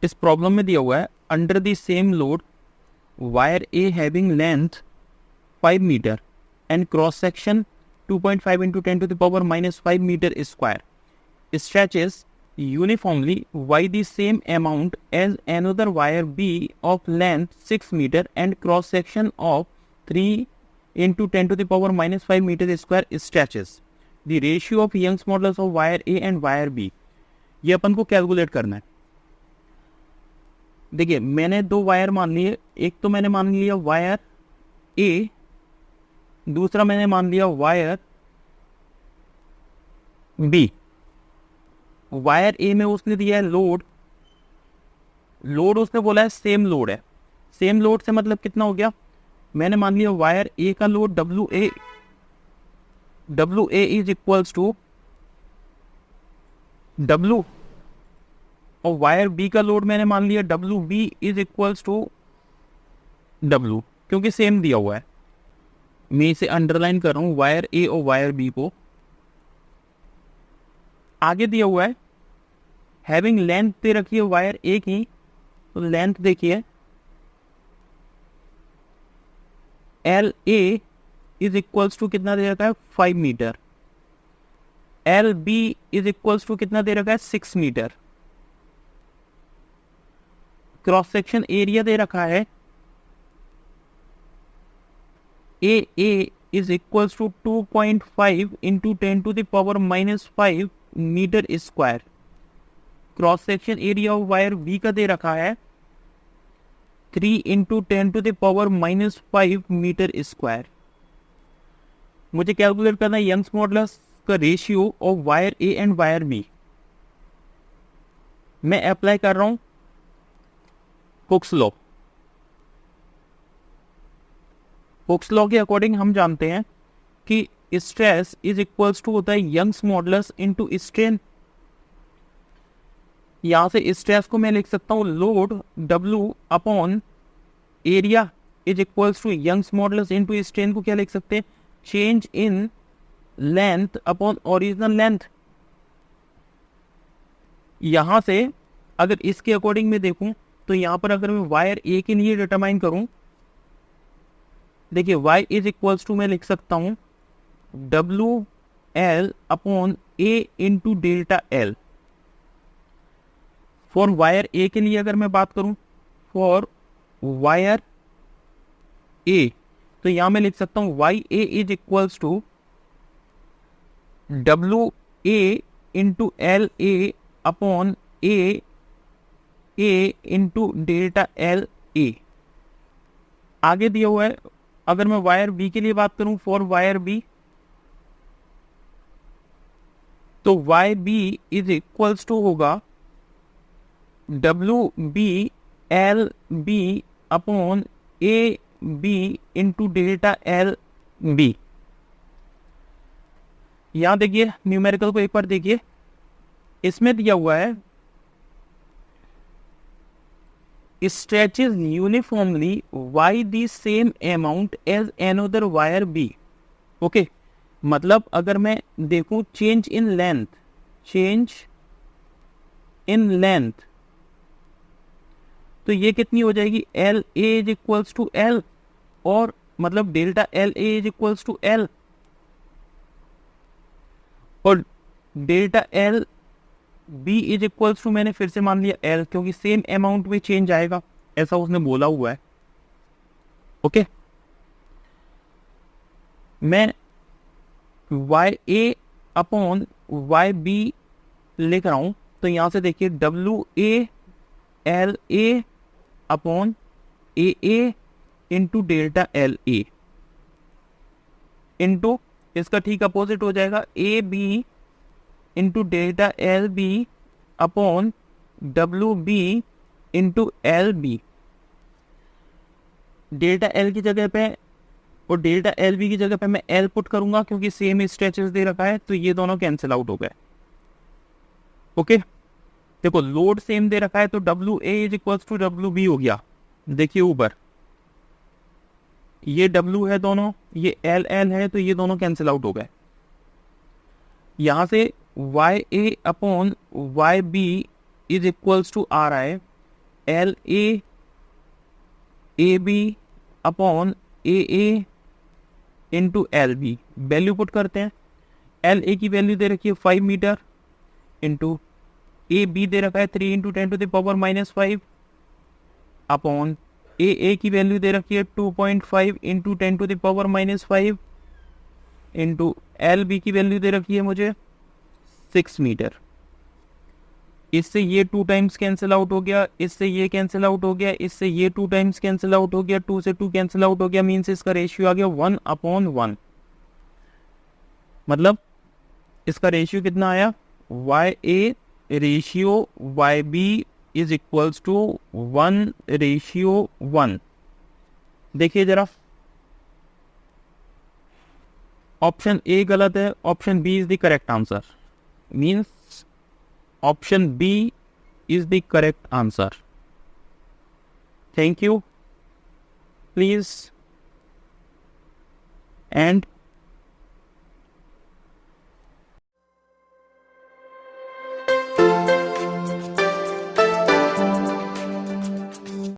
इस प्रॉब्लम में दिया हुआ है under the same load wire A having length 5 metre and cross section 2.5 into 10 to the power minus 5 meter square stretches uniformly y the same amount as another wire B of length 6 meter and cross section of 3 into 10 to the power minus 5 meter square stretches. The ratio of Young's modulus of wire A and wire B. ये अपन को calculate करना है. देखिए मैंने दो wire मान लिए, एक तो मैंने मान लिया वायर A, दूसरा मैंने मान लिया वायर B. वायर ए में उसने दिया है लोड उसने बोला है सेम लोड है. सेम लोड से मतलब कितना हो गया, मैंने मान लिया वायर ए का load W A is equals to W, और वायर बी का लोड मैंने मान लिया W B is equals to W, क्योंकि सेम दिया हुआ है. मैं इसे अंडरलाइन कर रहा हूं वायर ए और वायर बी को. आगे दिया हुआ है हैविंग लेंथ दे रखी है वायर ए की, तो लेंथ देखिए L A is equals to कितना दे रखा है 5 metre, L B is equals to कितना दे रखा है 6 मीटर. क्रॉस सेक्शन एरिया दे रखा है A is equals to 2.5 into 10 to the power minus 5 metre square. Cross section area of wire B का दे रखा है 3 into 10 to the power minus 5 metre square. मुझे कैलकुलेट करना है यंग्स मॉडुलस का ratio of wire A and wire B. मैं apply कर रहा हूं हुक्स लॉ. हुक्स लॉ के अकॉर्डिंग हम जानते हैं कि स्ट्रेस इज इक्वल्स टू होता है यंग्स मॉडुलस इनटू स्ट्रेन. यहां से स्ट्रेस को मैं लिख सकता हूं load W upon area is equals to Young's modulus into strain को क्या लिख सकते हैं change in length upon original length. यहां से अगर इसके अकॉर्डिंग में देखूं तो यहां पर अगर मैं वायर ए के लिए डिटरमाइन करूं, देखिए y इज इक्वल्स टू मैं लिख सकता हूं W L upon A into delta L. For wire A के लिए अगर मैं बात करूं फॉर वायर ए, तो यहां मैं लिख सकता हूं Y A is equals to W A into L A upon A into delta L A. आगे दिया हुआ है अगर मैं वायर बी के लिए बात करूं फॉर वायर बी, तो Y B is equals to होगा W B L B upon A B into delta L B. यहां देखिए न्यूमेरिकल को एक बार देखिए, इसमें दिया हुआ है stretches uniformly y the same amount as another wire B. Okay मतलब अगर मैं देखूं चेंज इन लेंथ तो ये कितनी हो जाएगी L A is equals to L, और मतलब delta L A is equals to L, और delta L B is equals to मैंने फिर से मान लिया एल, क्योंकि सेम अमाउंट में चेंज आएगा ऐसा उसने बोला हुआ है. ओके मैं Y A upon Y B लिख रहा हूं, तो यहां से देखिए W A L A upon A into delta L A into इसका ठीक अपोजिट हो जाएगा A B into delta L B upon W B into L B. Delta L की जगह पे और डेल्टा एल बी की जगह पे मैं एल पुट करूंगा क्योंकि सेम स्ट्रेचेस दे रखा है, तो ये दोनों कैंसिल आउट हो गए. ओके देखो लोड सेम दे रखा है तो W A is equals to W B हो गया. देखिए ऊपर ये डब्ल्यू है दोनों, ये एल एल है, तो ये दोनों कैंसिल आउट हो गए. यहां से Y A upon Y B is equals to आ रहा है L A B upon A into L B, value put करते हैं। एल ए की वैल्यू दे रखी है 5 मीटर, इंटू ए बी दे रखा है 3 इंटू 10⁻⁻5 अपॉन ए की वैल्यू दे रखी है 2.5 इंटू 10⁻⁻5 इंटू एल बी की वैल्यू दे रखी है मुझे 6 मीटर। इससे ये 2 टाइम्स कैंसिल आउट हो गया, इससे ये कैंसिल आउट हो गया, इससे ये 2 टाइम्स कैंसिल आउट हो गया, 2 से 2 कैंसिल आउट हो गया, मीन्स इसका रेशियो आ गया 1/1। मतलब इसका रेशियो कितना आया, YA ratio YB is equals to 1:1। देखिए जरा, ऑप्शन ए गलत है, option B is the correct answer, means option B is the correct answer. Thank you. Please and